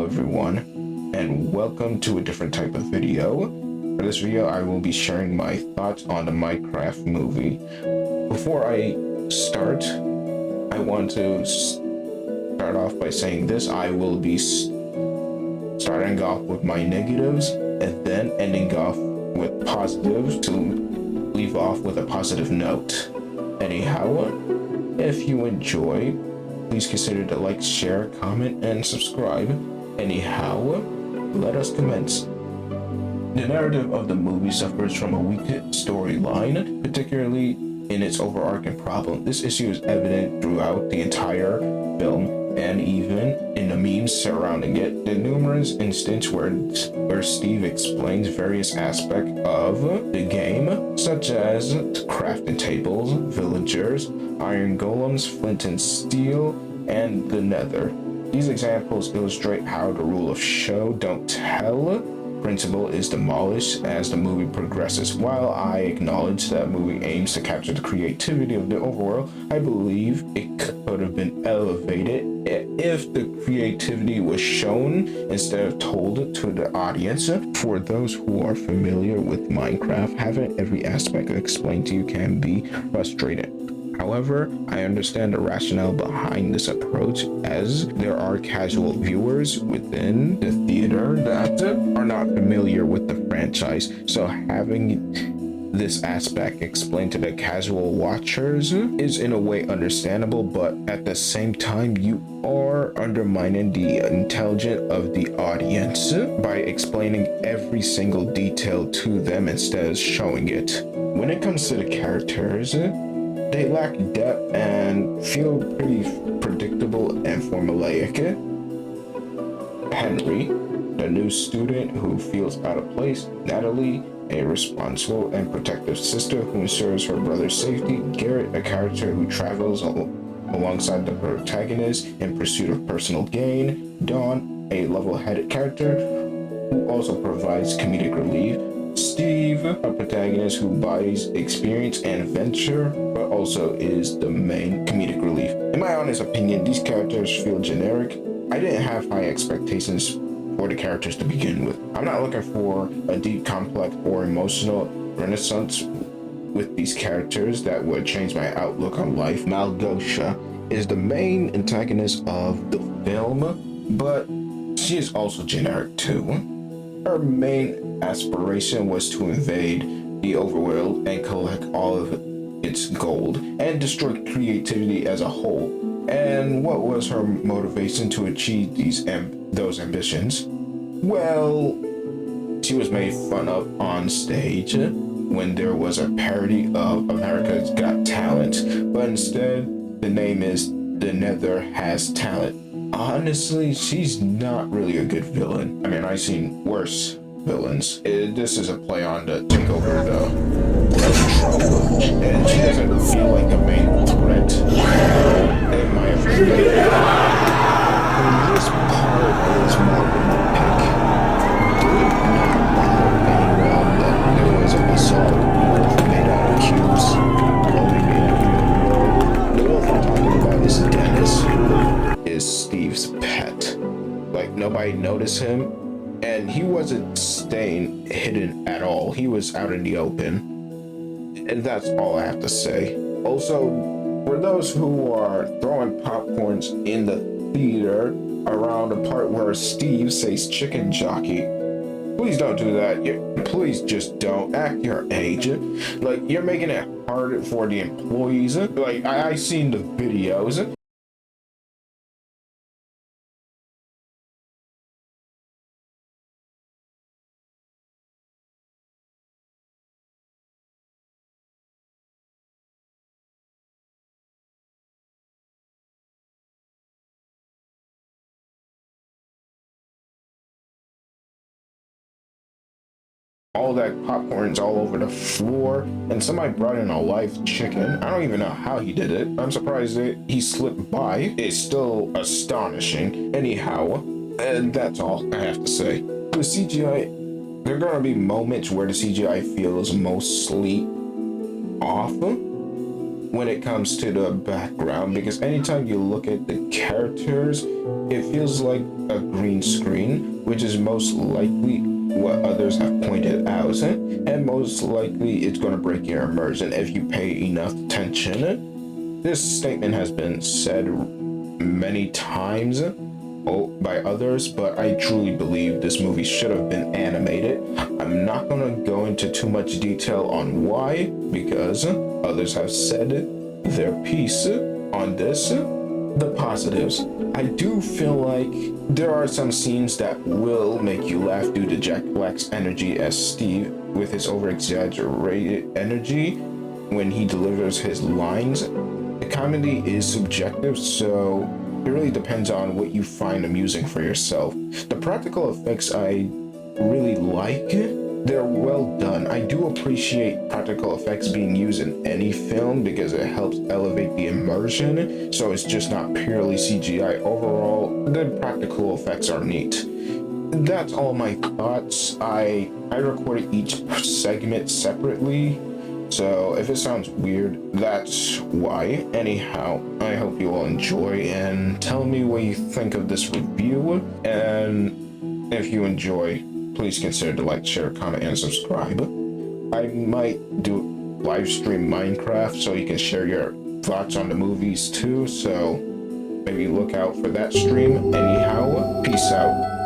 everyone, and welcome to a different type of video. For this video, I will be sharing my thoughts on the Minecraft movie. Before I start, I want to start off by saying this. I will be starting off with my negatives and then ending off with positives to leave off with a positive note. Anyhow, if you enjoy, please consider to like, share, comment, and subscribe. Anyhow, let us commence. The narrative of the movie suffers from a weak storyline, particularly in its overarching problem. This issue is evident throughout the entire film and even in the memes surrounding it. The numerous instances where Steve explains various aspects of the game, such as crafting tables, villagers, iron golems, flint and steel, and the nether. These examples illustrate how the rule of show don't tell principle is demolished as the movie progresses. While I acknowledge that movie aims to capture the creativity of the overworld, I believe it could have been elevated if the creativity was shown instead of told to the audience. For those who are familiar with Minecraft, having every aspect explained to you can be frustrating. However, I understand the rationale behind this approach, as there are casual viewers within the theater that are not familiar with the franchise, so having this aspect explained to the casual watchers is in a way understandable, but at the same time you are undermining the intelligence of the audience by explaining every single detail to them instead of showing it. When it comes to the characters, they lack depth and feel pretty predictable and formulaic. Henry, the new student who feels out of place. Natalie, a responsible and protective sister who ensures her brother's safety. Garrett, a character who travels alongside the protagonist in pursuit of personal gain. Dawn, a level-headed character who also provides comedic relief. Steve, a protagonist who embodies experience and adventure, but also is the main comedic relief. In my honest opinion, these characters feel generic. I didn't have high expectations for the characters to begin with. I'm not looking for a deep, complex, or emotional renaissance with these characters that would change my outlook on life. Maldosha is the main antagonist of the film, but she is also generic too. Her main aspiration was to invade the overworld and collect all of its gold and destroy creativity as a whole. And what was her motivation to achieve those ambitions? Well, she was made fun of on stage when there was a parody of America's Got Talent, but instead the name is The Nether Has Talent. Honestly, she's not really a good villain. I mean, I've seen worse villains. This is a play on to take over the world, and she doesn't feel like the main threat in my opinion. This part is more of a nitpick. Did not bother anyone that there was a basalt wolf made out of cubes roaming in the world. The wolf I'm talking about is Dennis, who is Steve's pet. Like, nobody noticed him, and he wasn't staying hidden at all. He was out in the open, and that's all I have to say. Also, for those who are throwing popcorns in the theater around the part where Steve says chicken jockey, please don't do that. Please just don't. Act your age. Like, you're making it hard for the employees. Like, I seen the videos. All that popcorn's all over the floor, and somebody brought in a live chicken. I don't even know how he did it. I'm surprised that he slipped by. It's still astonishing. Anyhow, and that's all I have to say. The CGI, there are gonna be moments where the CGI feels mostly off when it comes to the background, because anytime you look at the characters, it feels like a green screen. is most likely what others have pointed out, and most likely it's going to break your immersion if you pay enough attention. This statement has been said many times by others, but I truly believe this movie should have been animated. I'm not going to go into too much detail on why, because others have said their piece on this. The positives. I do feel like there are some scenes that will make you laugh due to Jack Black's energy as Steve, with his over-exaggerated energy when he delivers his lines. The comedy is subjective, so it really depends on what you find amusing for yourself. The practical effects I really like. They're well done. I do appreciate practical effects being used in any film because it helps elevate the immersion, so it's just not purely CGI. Overall, the practical effects are neat. That's all my thoughts. I recorded each segment separately, so if it sounds weird, that's why. Anyhow, I hope you all enjoy and tell me what you think of this review, and if you enjoy, please consider to like, share, comment, and subscribe. I might do live stream Minecraft so you can share your thoughts on the movies too, so maybe look out for that stream. Anyhow, peace out.